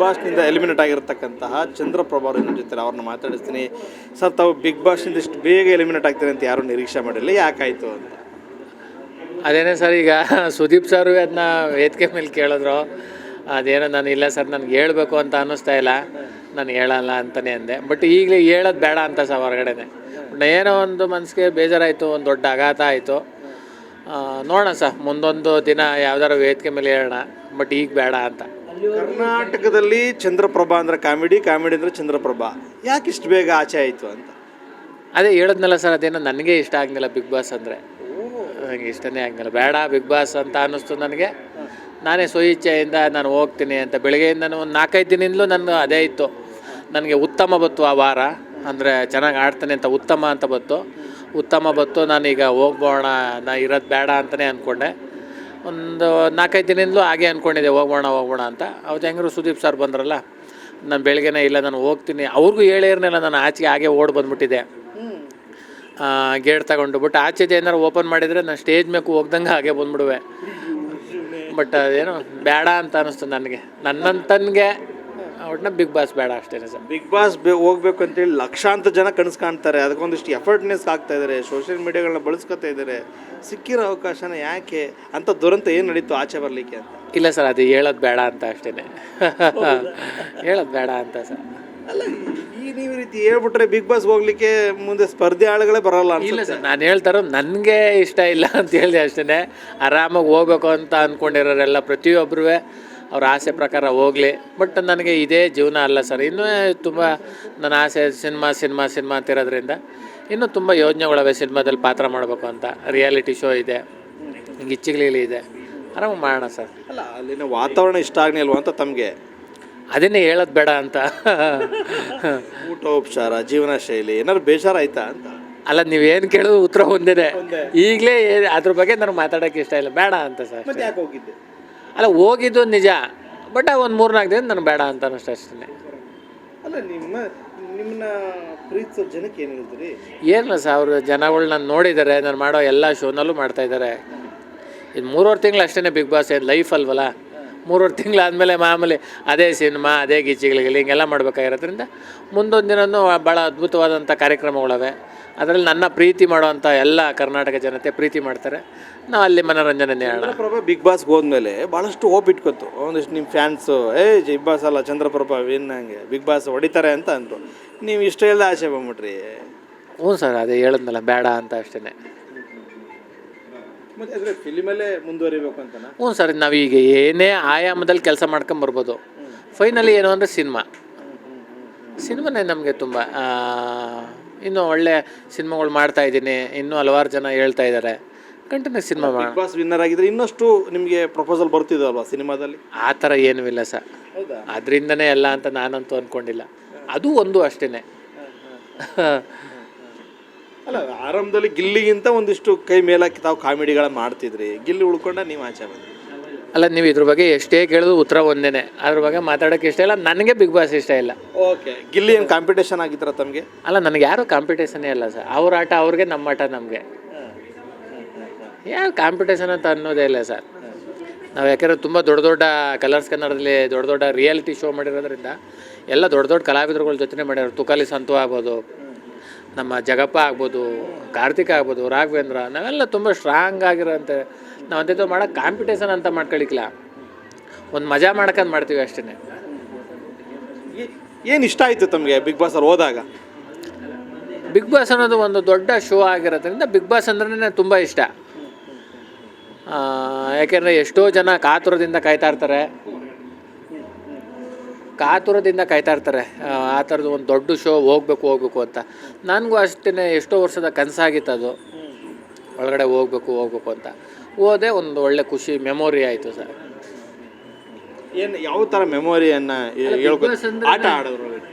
ಬಾಸ್ನಿಂದ eliminate ಆಗಿರತಕ್ಕಂತಹ Chandraprabha ಅವರು ನನ್ನ ಜೊತೆ ಅವ್ರನ್ನ ಮಾತಾಡಿಸ್ತೀನಿ. ಸರ್, ತಾವು ಬಿಗ್ ಬಾಸ್ನಿಂದ ಇಷ್ಟು ಬೇಗ ಎಲಿಮಿನೇಟ್ ಆಗ್ತಾರೆ ಅಂತ ಯಾರೂ ನಿರೀಕ್ಷೆ ಮಾಡಿರಲಿಲ್ಲ, ಯಾಕಾಯಿತು ಅಂತ? ಅದೇನೇ ಸರ್, ಈಗ ಸುದೀಪ್ ಸರ್ ಅದನ್ನ ವೇದಿಕೆ ಮೇಲೆ ಕೇಳಿದ್ರು. ಅದೇನೋ ನಾನು ಇಲ್ಲ ಸರ್, ನನಗೆ ಹೇಳ್ಬೇಕು ಅಂತ ಅನ್ನಿಸ್ತಾ ಇಲ್ಲ, ನಾನು ಹೇಳಲ್ಲ ಅಂತಲೇ ಅಂದೆ. ಬಟ್ ಈಗಲೇ ಹೇಳೋದು ಬೇಡ ಅಂತ ಸರ್ ಹೊರಗಡೆನೆ. ಏನೋ ಒಂದು ಮನಸ್ಸಿಗೆ ಬೇಜಾರಾಯಿತು, ಒಂದು ದೊಡ್ಡ ಆಘಾತ ಆಯಿತು. ನೋಡೋಣ ಸರ್, ಮುಂದೊಂದು ದಿನ ಯಾವ್ದಾರು ವೇದಿಕೆ ಮೇಲೆ ಹೇಳೋಣ, ಬಟ್ ಈಗ ಬೇಡ ಅಂತ. ಕರ್ನಾಟಕದಲ್ಲಿ ಚಂದ್ರಪ್ರಭಾ ಅಂದರೆ ಕಾಮಿಡಿ ಅಂದರೆ ಚಂದ್ರಪ್ರಭಾ, ಯಾಕೆ ಇಷ್ಟು ಬೇಗ ಆಚೆ ಆಯಿತು ಅಂತ? ಅದೇ ಹೇಳಿದ್ನಲ್ಲ ಸರ್, ಅದೇನೋ ನನಗೆ ಇಷ್ಟ ಆಗಲಿಲ್ಲ ಬಿಗ್ ಬಾಸ್ ಅಂದರೆ. ನನಗೆ ಇಷ್ಟನೇ ಆಗಲಿಲ್ಲ, ಬೇಡ ಬಿಗ್ ಬಾಸ್ ಅಂತ ಅನ್ನಿಸ್ತು ನನಗೆ. ನಾನೇ ಸ್ವಇಚ್ಛೆಯಿಂದ ನಾನು ಹೋಗ್ತೀನಿ ಅಂತ ಬೆಳಗ್ಗೆಯಿಂದ ಒಂದು 4-5 ದಿನದಿಂದಲೂ ನನ್ನ ಅದೇ ಇತ್ತು. ನನಗೆ ಉತ್ತಮ ಬತ್ತು ಆ ವಾರ, ಅಂದರೆ ಚೆನ್ನಾಗಿ ಆಡ್ತಾನೆ ಅಂತ ಉತ್ತಮ ಅಂತ ಬತ್ತು. ನಾನೀಗ ಹೋಗ್ಬೋಣ, ನಾ ಇರೋದು ಬೇಡ ಅಂತಲೇ ಅಂದ್ಕೊಂಡೆ. ಒಂದು 4-5 ದಿನದಿಂದಲೂ ಹಾಗೆ ಅಂದ್ಕೊಂಡಿದ್ದೆ, ಹೋಗ್ಬೋಣ ಅಂತ. ಅವತ್ತು ಹೆಂಗರು ಸುದೀಪ್ ಸರ್ ಬಂದ್ರಲ್ಲ, ನಾನು ಬೆಳಗ್ಗೆನೇ ಇಲ್ಲ ನಾನು ಹೋಗ್ತೀನಿ, ಅವ್ರಿಗೂ ಹೇಳಿರ್ನಿಲ್ಲ, ನಾನು ಆಚೆಗೆ ಹಾಗೆ ಓಡಿ ಬಂದುಬಿಟ್ಟಿದ್ದೆ ಗೇಟ್ ತಗೊಂಡು. ಬಟ್ ಆಚೆದೆ ಏನಾರು ಓಪನ್ ಮಾಡಿದರೆ ನಾನು ಸ್ಟೇಜ್ ಮೇಗೂ ಹೋಗ್ದಂಗೆ ಹಾಗೆ ಬಂದ್ಬಿಡುವೆ. ಬಟ್ ಅದೇನೋ ಬೇಡ ಅಂತ ಅನ್ನಿಸ್ತು ನನಗೆ, ನನ್ನಂತನಿಗೆ. ಒಟ್ಟಿನ ಬಿಗ್ ಬಾಸ್ ಬೇಡ ಅಷ್ಟೇ ಸರ್. ಬಿಗ್ ಬಾಸ್ ಹೋಗ್ಬೇಕು ಅಂತೇಳಿ ಲಕ್ಷಾಂತರ ಜನ ಕನಸು ಕಾಣ್ತಾರೆ, ಅದಕ್ಕೊಂದಿಷ್ಟು ಎಫರ್ಟ್ನೆಸ್ ಆಗ್ತಾ ಇದ್ದಾರೆ, ಸೋಷಿಯಲ್ ಮೀಡಿಯಾಗಳನ್ನ ಬಳಸ್ಕೊತಾ ಇದ್ದಾರೆ. ಸಿಕ್ಕಿರೋ ಅವಕಾಶನ ಯಾಕೆ ಅಂತ ದುರಂತ ಏನು ನಡೀತು ಆಚೆ ಬರಲಿಕ್ಕೆ ಅಂತ? ಇಲ್ಲ ಸರ್, ಅದು ಹೇಳೋದು ಬೇಡ ಅಂತ ಅಷ್ಟೇ. ಹೇಳೋದು ಬೇಡ ಅಂತ ಸರ್. ಅಲ್ಲ, ಈ ನೀವು ರೀತಿ ಹೇಳ್ಬಿಟ್ರೆ ಬಿಗ್ ಬಾಸ್ ಹೋಗ್ಲಿಕ್ಕೆ ಮುಂದೆ ಸ್ಪರ್ಧೆ ಆಳುಗಳೇ ಬರೋಲ್ಲ. ಇಲ್ಲ ಸರ್, ನಾನು ಹೇಳ್ತಾರೋ ನನಗೆ ಇಷ್ಟ ಇಲ್ಲ ಅಂತ ಹೇಳಿದೆ ಅಷ್ಟೇ. ಆರಾಮಾಗಿ ಹೋಗ್ಬೇಕು ಅಂತ ಅಂದ್ಕೊಂಡಿರೋರೆಲ್ಲ ಪ್ರತಿಯೊಬ್ಬರೂ ಅವ್ರ ಆಸೆ ಪ್ರಕಾರ ಹೋಗಲಿ. ಬಟ್ ನನಗೆ ಇದೇ ಜೀವನ ಅಲ್ಲ ಸರ್, ಇನ್ನೂ ತುಂಬ ನನ್ನ ಆಸೆ ಸಿನಿಮಾ ಅಂತಿರೋದ್ರಿಂದ ಇನ್ನೂ ತುಂಬ ಯೋಜನೆಗಳಿವೆ. ಸಿನಿಮಾದಲ್ಲಿ ಪಾತ್ರ ಮಾಡಬೇಕು ಅಂತ, ರಿಯಾಲಿಟಿ ಶೋ ಇದೆ, ಗಿಚ್ಚಿಗಲಿ ಇದೆ, ಆರಾಮಾಗಿ ಮಾಡೋಣ ಸರ್. ಅಲ್ಲ, ಅಲ್ಲಿನ ವಾತಾವರಣ ಇಷ್ಟ ಆಗಲಿಲ್ವ ಅಂತ ತಮಗೆ? ಅದನ್ನೇ ಹೇಳೋದು ಬೇಡ ಅಂತ. ಊಟ ಉಪಚಾರ, ಜೀವನ ಶೈಲಿ ಏನಾದ್ರು ಬೇಜಾರಾಯ್ತಾ ಅಂತ? ಅಲ್ಲ, ನೀವೇನು ಕೇಳೋದು ಉತ್ತರ ಒಂದೇ. ಈಗಲೇ ಅದ್ರ ಬಗ್ಗೆ ನನಗೆ ಮಾತಾಡೋಕ್ಕೆ ಇಷ್ಟ ಇಲ್ಲ, ಬೇಡ ಅಂತ ಸರ್. ಯಾಕೆ ಹೋಗಿದ್ದೆ? ಅಲ್ಲ, ಹೋಗಿದ್ದು ನಿಜ, ಬಟ್ ಒಂದು 3-4 ದಿನ ನನಗೆ ಬೇಡ ಅಂತ ಅನ್ನಿಸ್ತು ಅಷ್ಟೇ. ಅಲ್ಲ, ನಿಮ್ಮನ್ನ ಪ್ರೀತಿಸೋ ಜನಕ್ಕೆ ಏನು ಹೇಳ್ತೀರಿ? ಏನಿಲ್ಲ ಸರ್, ಅವರು ಜನಗಳು ನಾನು ನೋಡಿದ್ದಾರೆ, ನಾನು ಮಾಡೋ ಎಲ್ಲ ಶೋನಲ್ಲೂ ಮಾಡ್ತಾಯಿದ್ದಾರೆ. ಇದು 3-4 ತಿಂಗಳು ಅಷ್ಟೇ ಬಿಗ್ ಬಾಸ್, ಏನು ಲೈಫ್ ಅಲ್ವಲ್ಲ. 3-4 ತಿಂಗಳಾದಮೇಲೆ ಮಾಮೂಲಿ ಅದೇ ಸಿನಿಮಾ, ಅದೇ ಗೀಚಿಗಳಿಗೆ ಹಿಂಗೆಲ್ಲ ಮಾಡಬೇಕಾಗಿರೋದ್ರಿಂದ ಮುಂದೊಂದು ದಿನವೂ ಭಾಳ ಅದ್ಭುತವಾದಂಥ ಕಾರ್ಯಕ್ರಮಗಳವೆ. ಅದರಲ್ಲಿ ನನ್ನ ಪ್ರೀತಿ ಮಾಡೋವಂಥ ಎಲ್ಲ ಕರ್ನಾಟಕ ಜನತೆ ಪ್ರೀತಿ ಮಾಡ್ತಾರೆ. ನಾವು ಅಲ್ಲಿ ಮನೋರಂಜನೆ ಹೇಳೋಣ. ಚಂದ್ರಪ್ರಭಾ ಬಿಗ್ ಬಾಸ್ಗೆ ಹೋದ್ಮೇಲೆ ಭಾಳಷ್ಟು ಹೋಪ್ ಇಟ್ಕೊತು ಒಂದಿಷ್ಟು ನಿಮ್ಮ ಫ್ಯಾನ್ಸು. ಬಿಗ್ ಬಾಸ್ ಅಲ್ಲ, ಚಂದ್ರಪ್ರಭಾ ಹಂಗೆ ಬಿಗ್ ಬಾಸ್ ಹೊಡಿತಾರೆ ಅಂತ ಅಂದರು. ನೀವು ಇಷ್ಟ ಎಲ್ಲ ಆಸೆ ಬಂದ್ಬಿಟ್ರಿ. ಹ್ಞೂ ಸರ್, ಅದೇ ಹೇಳಿದ್ನಲ್ಲ, ಬೇಡ ಅಂತ ಅಷ್ಟೇ. ಮತ್ತು ಅಂದರೆ ಫಿಲಿಮಲ್ಲೇ ಮುಂದುವರಿಬೇಕು ಅಂತನಾ? ಹ್ಞೂ ಸರ್, ನಾವೀಗ ಏನೇ ಆಯಾಮದಲ್ಲಿ ಕೆಲಸ ಮಾಡ್ಕೊಂಬರ್ಬೋದು. ಫೈನಲಿ ಏನು ಅಂದರೆ ಸಿನಿಮಾನೇ ನಮಗೆ ತುಂಬ ಇನ್ನೂ ಒಳ್ಳೆ ಸಿನಿಮಾಗಳು ಮಾಡ್ತಾಯಿದ್ದೀನಿ. ಇನ್ನೂ ಹಲವಾರು ಜನ ಹೇಳ್ತಾ ಇದ್ದಾರೆ ಕಂಟಿನ್ಯೂ ಸಿನಿಮಾ ಮಾಡಿ. ಬಿಗ್ ಬಾಸ್ ವಿನ್ನರ್ ಆಗಿದ್ರೆ ಇನ್ನಷ್ಟು ನಿಮಗೆ ಪ್ರಪೋಸಲ್ ಬರ್ತಿದ್ದಲ್ವಾ ಸಿನಿಮಾದಲ್ಲಿ? ಆ ಥರ ಏನೂ ಇಲ್ಲ ಸರ್, ಅದರಿಂದನೇ ಎಲ್ಲ ಅಂತ ನಾನಂತೂ ಅಂದ್ಕೊಂಡಿಲ್ಲ. ಅದು ಒಂದು ಅಷ್ಟೇ. ಅಲ್ಲ, ಆರಂಭದಲ್ಲಿ ಗಿಲ್ಲಿಗಿಂತ ಒಂದಿಷ್ಟು ಕೈ ಮೇಲಾಕಿ ತಾವು ಕಾಮಿಡಿಗಳ ಮಾಡ್ತಿದ್ರಿ, ಗಿಲ್ಲಿ ಉಳ್ಕೊಂಡ ನೀವು ಆಚೆ ಬಂದ್ರಿ. ಅಲ್ಲ, ನೀವು ಇದ್ರ ಬಗ್ಗೆ ಎಷ್ಟೇ ಕೇಳಿದ್ರು ಉತ್ತರ ಒಂದೇ, ಅದ್ರ ಬಗ್ಗೆ ಮಾತಾಡೋಕ್ಕೆ ಇಷ್ಟ ಇಲ್ಲ. ನನಗೆ ಬಿಗ್ ಬಾಸ್ ಇಷ್ಟ ಇಲ್ಲ. ಓಕೆ, ಗಿಲ್ಲಿ ಏನು ಕಾಂಪಿಟೇಷನ್ ಆಗಿದ್ರ ತಮಗೆ? ಅಲ್ಲ, ನನಗೆ ಯಾರೂ ಕಾಂಪಿಟೇಷನ್ನೇ ಇಲ್ಲ ಸರ್. ಅವ್ರ ಆಟ ಅವ್ರಿಗೆ, ನಮ್ಮ ಆಟ ನಮಗೆ. ಯಾರು ಕಾಂಪಿಟೇಷನ್ ಅಂತ ಅನ್ನೋದೇ ಇಲ್ಲ ಸರ್. ನಾವು ಯಾಕೆಂದರೆ ತುಂಬ ದೊಡ್ಡ ಕಲರ್ಸ್ ಕನ್ನಡದಲ್ಲಿ ದೊಡ್ಡ ರಿಯಾಲಿಟಿ ಶೋ ಮಾಡಿರೋದ್ರಿಂದ ಎಲ್ಲ ದೊಡ್ಡ ಕಲಾವಿದರುಗಳ ಜೊತೆ ಮಾಡ್ಯಾರ. ತುಕಾಲಿ ಸಂತು ಆಗ್ಬೋದು, ನಮ್ಮ ಜಗಪ್ಪ ಆಗ್ಬೋದು, ಕಾರ್ತಿಕ್ ಆಗ್ಬೋದು, ರಾಘವೇಂದ್ರ, ನಾವೆಲ್ಲ ತುಂಬ ಸ್ಟ್ರಾಂಗ್ ಆಗಿರೋಂಥ ನಾವು ಅಂಥದ್ದು ಮಾಡೋಕ್ಕೆ ಕಾಂಪಿಟೇಷನ್ ಅಂತ ಮಾಡ್ಕೊಳಿಕ್ಕಿಲ್ಲ. ಒಂದು ಮಜಾ ಮಾಡ್ಕೊಂಡು ಮಾಡ್ತೀವಿ ಅಷ್ಟೇ. ಏನು ಇಷ್ಟ ಆಯಿತು ತಮಗೆ ಬಿಗ್ ಬಾಸಲ್ಲಿ ಹೋದಾಗ? ಬಿಗ್ ಬಾಸ್ ಅನ್ನೋದು ಒಂದು ದೊಡ್ಡ ಶೋ ಆಗಿರೋದ್ರಿಂದ ಬಿಗ್ ಬಾಸ್ ಅಂದ್ರೆ ತುಂಬ ಇಷ್ಟ. ಯಾಕೆಂದರೆ ಎಷ್ಟೋ ಜನ ಕಾತುರದಿಂದ ಕಾಯ್ತಾ ಇರ್ತಾರೆ. ಆ ಥರದ್ದು ಒಂದು ದೊಡ್ಡ ಶೋ ಹೋಗ್ಬೇಕು ಅಂತ. ನನಗೂ ಅಷ್ಟೇ ಎಷ್ಟೋ ವರ್ಷದ ಕನಸಾಗಿತ್ತು ಅದು, ಒಳಗಡೆ ಹೋಗ್ಬೇಕು ಅಂತ. ಹೋದೆ, ಒಂದು ಒಳ್ಳೆ ಖುಷಿ ಮೆಮೊರಿ ಆಯಿತು ಸರ್. ಏನು ಯಾವ ಥರ ಮೆಮೊರಿಯನ್ನು ಆಟ ಆಡೋರು?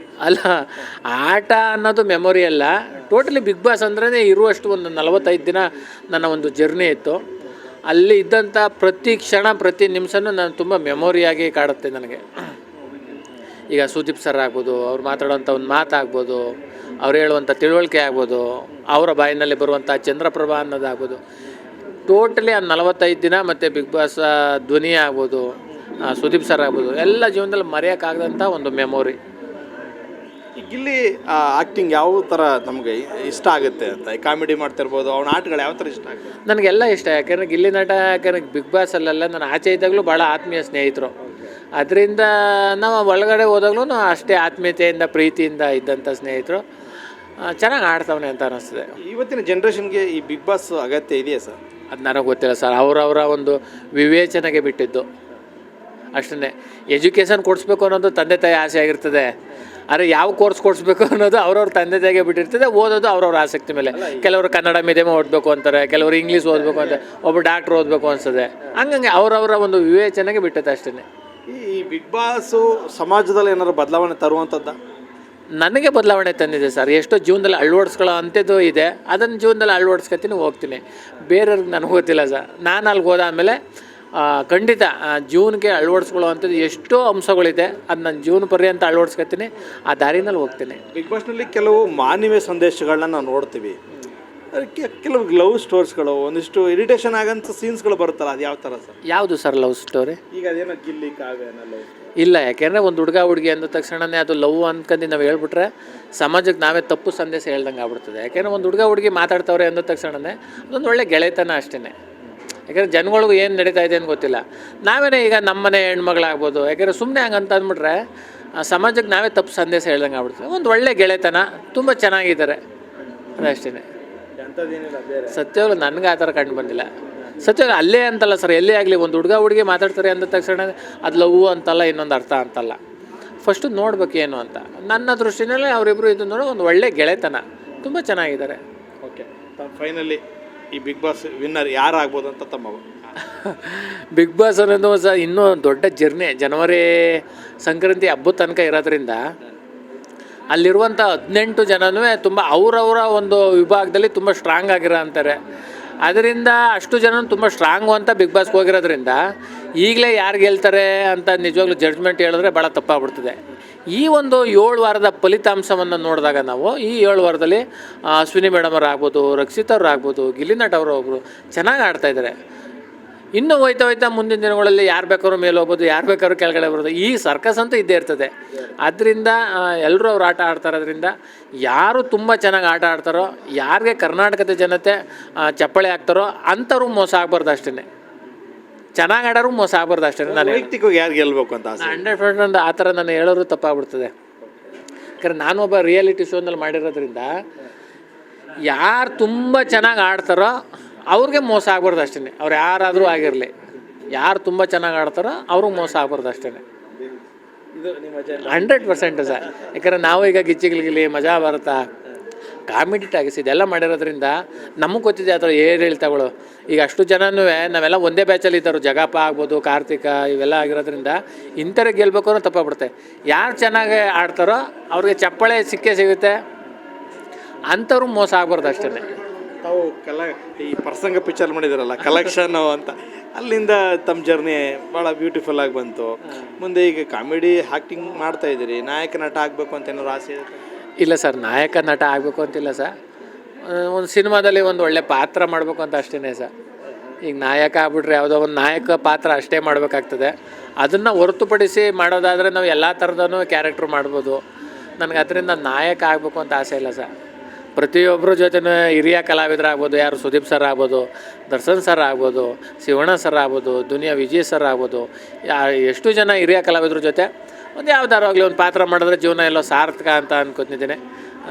ಅಲ್ಲ, ಆಟ ಅನ್ನೋದು ಮೆಮೊರಿ ಅಲ್ಲ, ಟೋಟಲಿ ಬಿಗ್ ಬಾಸ್ ಅಂದ್ರೆ ಇರುವಷ್ಟು ಒಂದು 45 ದಿನ ನನ್ನ ಒಂದು ಜರ್ನಿ ಇತ್ತು. ಅಲ್ಲಿ ಇದ್ದಂಥ ಪ್ರತಿ ಕ್ಷಣ ಪ್ರತಿ ನಿಮಿಷನೂ ನಾನು ತುಂಬ ಮೆಮೊರಿಯಾಗಿ ಕಾಡುತ್ತೆ ನನಗೆ. ಈಗ ಸುದೀಪ್ ಸರ್ ಆಗ್ಬೋದು, ಅವ್ರು ಮಾತಾಡೋವಂಥ ಒಂದು ಮಾತಾಗ್ಬೋದು, ಅವ್ರು ಹೇಳುವಂಥ ತಿಳುವಳಿಕೆ ಆಗ್ಬೋದು, ಅವರ ಬಾಯಿನಲ್ಲಿ ಬರುವಂಥ ಚಂದ್ರಪ್ರಭಾ ಅನ್ನೋದಾಗ್ಬೋದು, ಟೋಟಲಿ ಆ 45 ದಿನ ಮತ್ತು ಬಿಗ್ ಬಾಸ್ ಧ್ವನಿ ಆಗ್ಬೋದು, ಸುದೀಪ್ ಸರ್ ಆಗ್ಬೋದು, ಎಲ್ಲ ಜೀವನದಲ್ಲಿ ಮರೆಯೋಕ್ಕಾಗದಂಥ ಒಂದು ಮೆಮೊರಿ. ಈ ಗಿಲ್ಲಿ ಆ್ಯಕ್ಟಿಂಗ್ ಯಾವ ಥರ ನಮಗೆ ಇಷ್ಟ ಆಗುತ್ತೆ ಅಂತ, ಕಾಮಿಡಿ ಮಾಡ್ತಿರ್ಬೋದು, ಅವ್ನ ಆಟಗಳು ಯಾವ ಥರ ಇಷ್ಟ ಆಗುತ್ತೆ? ನನಗೆಲ್ಲ ಇಷ್ಟ, ಯಾಕೆಂದರೆ ಗಿಲ್ಲಿ ನಟ, ಯಾಕೆಂದರೆ ಬಿಗ್ ಬಾಸಲ್ಲೆಲ್ಲ ನಾನು ಆಚೆ ಇದ್ದಾಗಲೂ ಭಾಳ ಆತ್ಮೀಯ ಸ್ನೇಹಿತರು. ಅದರಿಂದ ನಾವು ಒಳಗಡೆ ಹೋದಾಗ್ಲೂ ಅಷ್ಟೇ ಆತ್ಮೀಯತೆಯಿಂದ ಪ್ರೀತಿಯಿಂದ ಇದ್ದಂಥ ಸ್ನೇಹಿತರು. ಚೆನ್ನಾಗಿ ಆಡ್ತವನೆ ಅಂತ ಅನ್ನಿಸ್ತದೆ. ಇವತ್ತಿನ ಜನ್ರೇಷನ್ಗೆ ಈ ಬಿಗ್ ಬಾಸ್ ಅಗತ್ಯ ಇದೆಯಾ ಸರ್? ಅದು ನನಗೆ ಗೊತ್ತಿಲ್ಲ ಸರ್, ಅವರವರ ಒಂದು ವಿವೇಚನೆಗೆ ಬಿಟ್ಟಿದ್ದು ಅಷ್ಟೇ. ಎಜುಕೇಷನ್ ಕೊಡಿಸ್ಬೇಕು ಅನ್ನೋದು ತಂದೆ ತಾಯಿ ಆಸೆ ಆಗಿರ್ತದೆ, ಆದರೆ ಯಾವ ಕೋರ್ಸ್ ಕೊಡಿಸ್ಬೇಕು ಅನ್ನೋದು ಅವ್ರವ್ರ ತಂದೆ ತಾಯಿಗೆ ಬಿಟ್ಟಿರ್ತದೆ. ಓದೋದು ಅವ್ರವ್ರ ಆಸಕ್ತಿ ಮೇಲೆ. ಕೆಲವರು ಕನ್ನಡ ಮೀಡಿಯಮ್ ಓದಬೇಕು ಅಂತಾರೆ, ಕೆಲವರು ಇಂಗ್ಲೀಷ್ ಓದಬೇಕು ಅಂತ, ಒಬ್ಬ ಡಾಕ್ಟ್ರ್ ಓದಬೇಕು ಅನ್ಸದೆ. ಹಂಗಂಗೆ ಅವರವರ ಒಂದು ವಿವೇಚನೆಗೆ ಬಿಟ್ಟೈತೆ ಅಷ್ಟೇ. ಈ ಬಿಗ್ ಬಾಸು ಸಮಾಜದಲ್ಲಿ ಏನಾದ್ರು ಬದಲಾವಣೆ ತರುವಂಥದ್ದು? ನನಗೆ ಬದಲಾವಣೆ ತಂದಿದೆ ಸರ್. ಎಷ್ಟೋ ಜೀವನದಲ್ಲಿ ಅಳವಡಿಸ್ಕೊಳ್ಳೋ ಅಂಥದ್ದು ಇದೆ, ಅದನ್ನು ಜೀವನದಲ್ಲಿ ಅಳವಡಿಸ್ಕೊತೀನಿ, ಹೋಗ್ತೀನಿ. ಬೇರೆಯವ್ರಿಗೆ ನನಗೆ ಗೊತ್ತಿಲ್ಲ ಸರ್. ನಾನು ಅಲ್ಲಿಗೆ ಹೋದಾದಮೇಲೆ ಖಂಡಿತ ಜೀವನಕ್ಕೆ ಅಳವಡಿಸ್ಕೊಳ್ಳೋ ಅಂಥದ್ದು ಎಷ್ಟೋ ಅಂಶಗಳಿದೆ, ಅದು ನನ್ನ ಜೀವನ ಪರ್ಯಂತ ಅಳವಡಿಸ್ಕೊತೀನಿ, ಆ ದಾರಿನಲ್ಲಿ ಹೋಗ್ತೀನಿ. ಬಿಗ್ ಬಾಸ್ನಲ್ಲಿ ಕೆಲವು ಮಾನವೀಯ ಸಂದೇಶಗಳನ್ನ ನಾವು ನೋಡ್ತೀವಿ, ಅದಕ್ಕೆ ಕೆಲವು ಲವ್ ಸ್ಟೋರ್ಸ್ಗಳು, ಒಂದಿಷ್ಟು ಇರಿಟೇಷನ್ ಆಗೋಂಥ ಸೀನ್ಸ್ಗಳು ಬರುತ್ತಲ್ಲ, ಅದು ಯಾವ ಥರ ಸರ್? ಯಾವುದು ಸರ್ ಲವ್ ಸ್ಟೋರಿ? ಈಗ ಅದೇನೋ ಗಿಲ್ಲಿ ಕಾವ್ಯನ ಲವ್ ಇಲ್ಲ, ಯಾಕೆಂದರೆ ಒಂದು ಹುಡುಗಿ ಅಂದ ತಕ್ಷಣವೇ ಅದು ಲವ್ ಅಂದ್ಕೊಂಡು ನಾವು ಹೇಳ್ಬಿಟ್ರೆ ಸಮಾಜಕ್ಕೆ ನಾವೇ ತಪ್ಪು ಸಂದೇಶ ಹೇಳ್ದಂಗೆ ಆಗ್ಬಿಡ್ತದೆ. ಯಾಕೆಂದರೆ ಒಂದು ಹುಡುಗಿ ಮಾತಾಡ್ತವ್ರೆ ಅಂದ ತಕ್ಷಣವೇ ಅದೊಂದು ಒಳ್ಳೆ ಗೆಳೆತನ ಅಷ್ಟೇ. ಯಾಕೆಂದರೆ ಜನಗಳಿಗೂ ಏನು ನಡೀತಾ ಇದೆ ಅಂತ ಗೊತ್ತಿಲ್ಲ. ನಾವೇನೇ ಈಗ ನಮ್ಮನೆ ಹೆಣ್ಮಗಳಾಗ್ಬೋದು, ಯಾಕೆಂದರೆ ಸುಮ್ಮನೆ ಹಂಗೆ ಅಂತ ಅಂದ್ಬಿಟ್ರೆ ಸಮಾಜಕ್ಕೆ ನಾವೇ ತಪ್ಪು ಸಂದೇಶ ಹೇಳ್ದಂಗೆ ಆಗ್ಬಿಡ್ತದೆ. ಒಂದು ಒಳ್ಳೆ ಗೆಳೆತನ, ತುಂಬ ಚೆನ್ನಾಗಿದ್ದಾರೆ, ಅದಷ್ಟೇ. ಸತ್ಯವಾಗ್ಲೂ ನನಗೆ ಆ ಥರ ಕಂಡು ಬಂದಿಲ್ಲ. ಸತ್ಯವಾಗಿ ಅಲ್ಲೇ ಅಂತಲ್ಲ ಸರ್, ಎಲ್ಲೇ ಆಗಲಿ ಒಂದು ಹುಡುಗಿ ಮಾತಾಡ್ತಾರೆ ಅಂದ ತಕ್ಷಣ ಅದು ಲವ್ ಅಂತಲ್ಲ, ಇನ್ನೊಂದು ಅರ್ಥ ಅಂತಲ್ಲ. ಫಸ್ಟು ನೋಡ್ಬೇಕು ಏನು ಅಂತ. ನನ್ನ ದೃಷ್ಟಿನಲ್ಲಿ ಅವರಿಬ್ಬರು ಇದು ನೋಡಿ ಒಂದು ಒಳ್ಳೆ ಗೆಳೆತನ, ತುಂಬ ಚೆನ್ನಾಗಿದ್ದಾರೆ. ಓಕೆ, ಫೈನಲಿ ಈ ಬಿಗ್ ಬಾಸ್ ವಿನ್ನರ್ ಯಾರಾಗ್ಬೋದು ಅಂತ ತಮ್ಮ? ಬಿಗ್ ಬಾಸ್ ಅನ್ನೋದು ಸಹ ಇನ್ನೂ ದೊಡ್ಡ ಜರ್ನಿ. ಜನವರಿ ಸಂಕ್ರಾಂತಿ ಹಬ್ಬದ ತನಕ ಇರೋದ್ರಿಂದ ಅಲ್ಲಿರುವಂಥ 18 ಜನನೂ ತುಂಬ ಅವರವರ ಒಂದು ವಿಭಾಗದಲ್ಲಿ ತುಂಬ ಸ್ಟ್ರಾಂಗ್ ಆಗಿರೋ ಅಂತಾರೆ. ಅದರಿಂದ ಅಷ್ಟು ಜನ ತುಂಬ ಸ್ಟ್ರಾಂಗು ಅಂತ ಬಿಗ್ ಬಾಸ್ಗೆ ಹೋಗಿರೋದ್ರಿಂದ ಈಗಲೇ ಯಾರು ಗೆಲ್ತಾರೆ ಅಂತ ನಿಜವಾಗ್ಲೂ ಜಡ್ಜ್ಮೆಂಟ್ ಹೇಳಿದ್ರೆ ಭಾಳ ತಪ್ಪಾಗ್ಬಿಡ್ತದೆ. ಈ ಒಂದು 7 ವಾರದ ಫಲಿತಾಂಶವನ್ನು ನೋಡಿದಾಗ ನಾವು ಈ 7 ವಾರದಲ್ಲಿ ಅಶ್ವಿನಿ ಮೇಡಮ್ ಅವ್ರು ಆಗ್ಬೋದು, ರಕ್ಷಿತ್ ಅವ್ರು ಆಗ್ಬೋದು, ಗಿಲ್ಲಿ ನಟ ಅವರು ಒಬ್ಬರು ಚೆನ್ನಾಗಿ ಆಡ್ತಾಯಿದ್ದಾರೆ. ಇನ್ನೂ ಹೋಯ್ತಾ ಮುಂದಿನ ದಿನಗಳಲ್ಲಿ ಯಾರು ಬೇಕಾದ್ರೂ ಮೇಲೆ ಹೋಗ್ಬೋದು, ಯಾರು ಬೇಕಾದ್ರೂ ಕೆಳಗಡೆ ಬರೋದು, ಈ ಸರ್ಕಸ್ ಅಂತೂ ಇದ್ದೇ ಇರ್ತದೆ. ಆದ್ದರಿಂದ ಎಲ್ಲರೂ ಅವ್ರು ಆಟ ಆಡ್ತಾರೋದ್ರಿಂದ ಯಾರು ತುಂಬ ಚೆನ್ನಾಗಿ ಆಟ ಆಡ್ತಾರೋ, ಯಾರಿಗೆ ಕರ್ನಾಟಕದ ಜನತೆ ಚಪ್ಪಾಳೆ ಹಾಕ್ತಾರೋ ಅಂಥವ್ರು ಮೋಸ ಆಗ್ಬಾರ್ದು ಅಷ್ಟೇ. ಚೆನ್ನಾಗಿ ಆಡೋರು ಮೋಸ ಆಗ್ಬಾರ್ದು ಅಷ್ಟೇ. ನಾನು ವೈಯಕ್ತಿಕವಾಗಿ ಯಾರು ಗೆಲ್ಬೇಕು ಅಂತ 100% ಆ ಥರ ನಾನು ಹೇಳೋರು ತಪ್ಪಾಗ್ಬಿಡ್ತದೆ. ಯಾಕಂದ್ರೆ ನಾನೊಬ್ಬ ರಿಯಾಲಿಟಿ ಶೋನಲ್ಲಿ ಮಾಡಿರೋದ್ರಿಂದ ಯಾರು ತುಂಬ ಚೆನ್ನಾಗಿ ಆಡ್ತಾರೋ ಅವ್ರಿಗೆ ಮೋಸ ಆಗ್ಬಾರ್ದು ಅಷ್ಟೇ. ಅವ್ರು ಯಾರಾದರೂ ಆಗಿರಲಿ, ಯಾರು ತುಂಬ ಚೆನ್ನಾಗಿ ಆಡ್ತಾರೋ ಅವ್ರಿಗೆ ಮೋಸ ಆಗ್ಬಾರ್ದು ಅಷ್ಟೇ. 100% ಸರ್. ಯಾಕಂದರೆ ನಾವು ಈಗ ಗಿಚ್ಚಿಗಿಲಿ ಮಜಾ ಭಾರತ, ಕಾಮಿಡಿ ಟಾಗಿಸ್ ಇದೆಲ್ಲ ಮಾಡಿರೋದ್ರಿಂದ ನಮಗೆ ಗೊತ್ತಿದೆ ಆ ಥರ ಏನು ಹೇಳ್ತಾಗಳು. ಈಗ ಅಷ್ಟು ಜನನೂ ನಾವೆಲ್ಲ ಒಂದೇ ಬ್ಯಾಚಲ್ಲಿ ಇದ್ದರು, ಜಗಪ್ಪ ಆಗ್ಬೋದು, ಕಾರ್ತಿಕ, ಇವೆಲ್ಲ ಆಗಿರೋದ್ರಿಂದ ಇಂಥವ್ರೆ ಗೆಲ್ಬೇಕು ಅನ್ನೋ ತಪ್ಪಾಗ್ಬಿಡುತ್ತೆ. ಯಾರು ಚೆನ್ನಾಗಿ ಆಡ್ತಾರೋ ಅವ್ರಿಗೆ ಚಪ್ಪಾಳೆ ಸಿಕ್ಕೇ ಸಿಗುತ್ತೆ, ಅಂಥವ್ರು ಮೋಸ ಆಗ್ಬಾರ್ದು ಅಷ್ಟೇ. ತಾವು ಈ ಪ್ರಸಂಗ ಪಿಕ್ಚರ್ ಮಾಡಿದಾರಲ್ಲ ಕಲೆಕ್ಷನ್ ಅಂತ, ಅಲ್ಲಿಂದ ತಮ್ಮ ಜರ್ನಿ ಭಾಳ ಬ್ಯೂಟಿಫುಲ್ ಆಗಿ ಬಂತು. ಮುಂದೆ ಈಗ ಕಾಮಿಡಿ ಆ್ಯಕ್ಟಿಂಗ್ ಮಾಡ್ತಾ ಇದ್ದೀರಿ, ನಾಯಕ ನಟ ಆಗಬೇಕು ಅಂತ ಏನಾದ್ರು ಆಸೆ ಇದೆ? ಇಲ್ಲ ಸರ್, ನಾಯಕ ನಟ ಆಗಬೇಕು ಅಂತಿಲ್ಲ ಸರ್. ಒಂದು ಸಿನಿಮಾದಲ್ಲಿ ಒಂದು ಒಳ್ಳೆ ಪಾತ್ರ ಮಾಡಬೇಕು ಅಂತ ಅಷ್ಟೇ ಸರ್. ಈಗ ನಾಯಕ ಆಗ್ಬಿಟ್ರೆ ಯಾವುದೋ ಒಂದು ನಾಯಕ ಪಾತ್ರ ಅಷ್ಟೇ ಮಾಡಬೇಕಾಗ್ತದೆ. ಅದನ್ನು ಹೊರತುಪಡಿಸಿ ಮಾಡೋದಾದರೆ ನಾವು ಎಲ್ಲ ಥರದೂ ಕ್ಯಾರೆಕ್ಟ್ರ್ ಮಾಡ್ಬೋದು. ನನಗೆ ಅದರಿಂದ ನಾಯಕ ಆಗಬೇಕು ಅಂತ ಆಸೆ ಇಲ್ಲ ಸರ್. ಪ್ರತಿಯೊಬ್ಬರ ಜೊತೆನೂ ಹಿರಿಯ ಕಲಾವಿದರಾಗ್ಬೋದು, ಯಾರು ಸುದೀಪ್ ಸರ್ ಆಗ್ಬೋದು, ದರ್ಶನ್ ಸರ್ ಆಗ್ಬೋದು, ಶಿವಣ್ಣ ಸರ್ ಆಗ್ಬೋದು, ದುನಿಯಾ ವಿಜಯ್ ಸರ್ ಆಗ್ಬೋದು, ಎಷ್ಟು ಜನ ಹಿರಿಯ ಕಲಾವಿದ್ರ ಜೊತೆ ಒಂದು ಯಾವ್ದಾರು ಆಗಲಿ ಒಂದು ಪಾತ್ರ ಮಾಡಿದ್ರೆ ಜೀವನ ಎಲ್ಲೋ ಸಾರ್ಥಕ ಅಂತ ಅನ್ಕೊತಿದ್ದೀನಿ.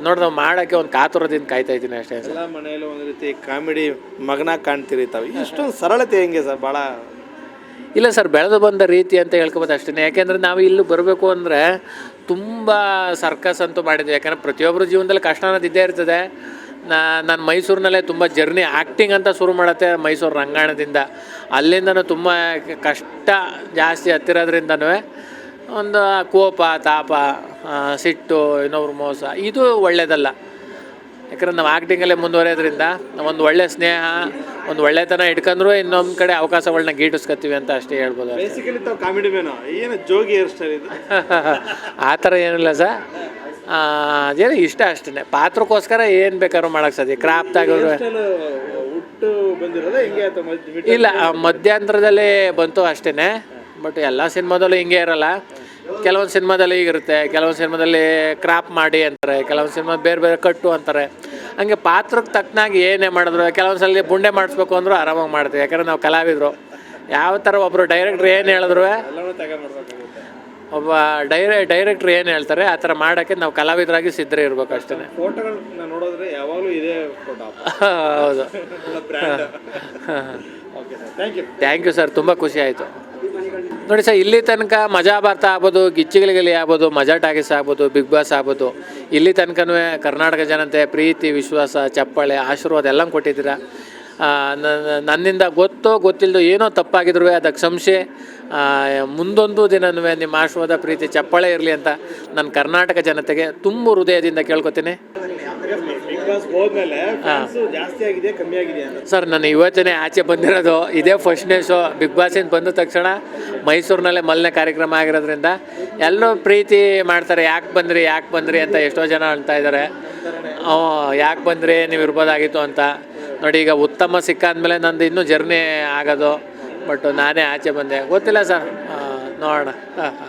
ನೋಡಿ ನಾವು ಮಾಡೋಕ್ಕೆ ಒಂದು ಕಾತುರದಿಂದ ಕಾಯ್ತಾ ಇದ್ದೀನಿ ಅಷ್ಟೇ. ಎಲ್ಲ ಮನೆಯಲ್ಲೂ ಒಂದು ರೀತಿ ಕಾಮಿಡಿ ಮಗನಾಗಿ ಕಾಣ್ತೀರಿ ತಾವು. ಇಷ್ಟೊಂದು ಸರಳತೆ ಹೆಂಗೆ ಸರ್? ಭಾಳ ಇಲ್ಲ ಸರ್, ಬೆಳೆದು ಬಂದ ರೀತಿ ಅಂತ ಹೇಳ್ಕೊಬೋದು ಅಷ್ಟೇ. ಯಾಕೆಂದರೆ ನಾವು ಇಲ್ಲಿ ಬರಬೇಕು ಅಂದರೆ ತುಂಬ ಸರ್ಕಸ್ ಅಂತೂ ಮಾಡಿದ್ವಿ. ಯಾಕಂದರೆ ಪ್ರತಿಯೊಬ್ಬರ ಜೀವನದಲ್ಲಿ ಕಷ್ಟ ಅನ್ನೋದು ಇದ್ದೇ ಇರ್ತದೆ. ನಾನು ಮೈಸೂರಿನಲ್ಲೇ ತುಂಬ ಜರ್ನಿ ಆ್ಯಕ್ಟಿಂಗ್ ಅಂತ ಶುರು ಮಾಡುತ್ತೆ ಮೈಸೂರು ರಂಗಾಯಣದಿಂದ. ಅಲ್ಲಿಂದನೂ ತುಂಬ ಕಷ್ಟ ಜಾಸ್ತಿ ಹತ್ತಿರೋದ್ರಿಂದನೂ ಒಂದು ಕೋಪ, ತಾಪ, ಸಿಟ್ಟು, ಇನ್ನೊಬ್ರು ಮೋಸ, ಇದು ಒಳ್ಳೆಯದಲ್ಲ. ಯಾಕಂದ್ರೆ ನಾವು ಆ್ಯಕ್ಟಿಂಗಲ್ಲೇ ಮುಂದುವರೆಯೋದ್ರಿಂದ ಒಂದು ಒಳ್ಳೆ ಸ್ನೇಹ, ಒಂದು ಒಳ್ಳೆತನ ಇಟ್ಕೊಂಡ್ರು ಇನ್ನೊಂದು ಕಡೆ ಅವಕಾಶಗಳನ್ನ ಗೀಟಿಸ್ಕೊತೀವಿ ಅಂತ ಅಷ್ಟೇ ಹೇಳ್ಬೋದು. ಬೇಸಿಕಲಿ ತಾವು ಕಾಮಿಡಿ ಮೇನು, ಏನು ಜೋಗಿ ಹೇರ್ ಸ್ಟೈಲ್ ಇದು? ಆ ಥರ ಏನಿಲ್ಲ ಸರ್, ಅದೇನು ಇಷ್ಟ ಅಷ್ಟೇ. ಪಾತ್ರಕ್ಕೋಸ್ಕರ ಏನು ಬೇಕಾದ್ರೂ ಮಾಡೋಕ್ಕೆ ಸಾಧ್ಯ. ಕ್ರಾಫ್ಟ್ ಆಗಿರೋ ಹುಟ್ಟು ಬಂದಿರೋದು ಹೆಂಗೆ ಆಯ್ತು? ಇಲ್ಲ, ಮಧ್ಯಂತರದಲ್ಲೇ ಬಂತು ಅಷ್ಟೇ. ಬಟ್ ಎಲ್ಲ ಸಿನಿಮಾದಲ್ಲೂ ಹಿಂಗೆ ಇರಲ್ಲ. ಕೆಲವೊಂದು ಸಿನಿಮಾದಲ್ಲಿ ಹೀಗಿರುತ್ತೆ, ಕೆಲವೊಂದು ಸಿನಿಮಾದಲ್ಲಿ ಕ್ರಾಪ್ ಮಾಡಿ ಅಂತಾರೆ, ಕೆಲವೊಂದು ಸಿನಿಮಾ ಬೇರೆ ಬೇರೆ ಕಟ್ಟು ಅಂತಾರೆ. ಹಂಗೆ ಪಾತ್ರಕ್ಕೆ ತಕ್ಕನಾಗಿ ಏನೇ ಮಾಡಿದ್ರು, ಕೆಲವೊಂದು ಸಲ ಬುಂಡೆ ಮಾಡಿಸ್ಬೇಕು ಅಂದರೂ ಆರಾಮಾಗಿ ಮಾಡ್ತೀವಿ. ಯಾಕಂದರೆ ನಾವು ಕಲಾವಿದರು. ಯಾವ ಥರ ಒಬ್ಬರು ಡೈರೆಕ್ಟ್ರ್ ಏನು ಹೇಳಿದ್ರು, ಒಬ್ಬ ಡೈರೆಕ್ಟ್ರ್ ಏನು ಹೇಳ್ತಾರೆ ಆ ಥರ ಮಾಡೋಕ್ಕೆ ನಾವು ಕಲಾವಿದರಾಗಿ ಸಿದ್ಧರೇ ಇರಬೇಕು ಅಷ್ಟೇ. ಫೋಟೋಗಳನ್ನ ನೋಡಿದ್ರೆ ಯಾವಾಗಲೂ ಇದೇ ಫೋಟೋ. ಹೌದು. ಥ್ಯಾಂಕ್ ಯು ಸರ್, ತುಂಬ ಖುಷಿ ಆಯಿತು. ನೋಡಿ ಸರ್, ಇಲ್ಲಿ ತನಕ ಮಜಾ ಭಾರತ ಆಗ್ಬೋದು, ಗಿಚ್ಚಿಗಿಲಿಗಿಲಿ ಆಗ್ಬೋದು, ಮಜಾ ಟಾಕೀಸ್ ಆಗ್ಬೋದು, ಬಿಗ್ ಬಾಸ್ ಆಗ್ಬೋದು, ಇಲ್ಲಿ ತನಕನೂ ಕರ್ನಾಟಕ ಜನತೆ ಪ್ರೀತಿ, ವಿಶ್ವಾಸ, ಚಪ್ಪಾಳೆ, ಆಶೀರ್ವಾದ ಎಲ್ಲ ಕೊಟ್ಟಿದ್ದೀರಾ. ನನ್ನಿಂದ ಗೊತ್ತಿಲ್ಲದು ಏನೋ ತಪ್ಪಾಗಿದ್ರು ಅದಕ್ಕೆ ಕ್ಷಮಿಸಿ. ಮುಂದೊಂದು ದಿನವೂ ನಿಮ್ಮ ಆಶೀರ್ವಾದ, ಪ್ರೀತಿ, ಚಪ್ಪಾಳೆ ಇರಲಿ ಅಂತ ನಾನು ಕರ್ನಾಟಕ ಜನತೆಗೆ ತುಂಬ ಹೃದಯದಿಂದ ಕೇಳ್ಕೊತೀನಿ. ಸರ್, ನಾನು ಇವತ್ತೇ ಆಚೆ ಬಂದಿರೋದು, ಇದೇ ಫಸ್ಟ್ನೇ ಶೋ. ಬಿಗ್ ಬಾಸಿಂದ ಬಂದ ತಕ್ಷಣ ಮೈಸೂರಿನಲ್ಲೇ ಮೊದಲನೇ ಕಾರ್ಯಕ್ರಮ ಆಗಿರೋದ್ರಿಂದ ಎಲ್ಲರೂ ಪ್ರೀತಿ ಮಾಡ್ತಾರೆ. ಯಾಕೆ ಬಂದ್ರಿ ಅಂತ ಎಷ್ಟೋ ಜನ ಹೇಳ್ತಾ ಇದ್ದಾರೆ. ಯಾಕೆ ಬಂದ್ರಿ, ನೀವು ಇರ್ಬೋದಾಗಿತ್ತು ಅಂತ. ನೋಡಿ, ಈಗ ಉತ್ತಮ ಸಿಕ್ಕಾದ್ಮೇಲೆ ನಂದು ಇನ್ನೂ ಜರ್ನಿ ಆಗೋದು. ಬಟ್ ನಾನೇ ಆಚೆ ಬಂದೆ, ಗೊತ್ತಿಲ್ಲ ಸರ್, ನೋಡೋಣ.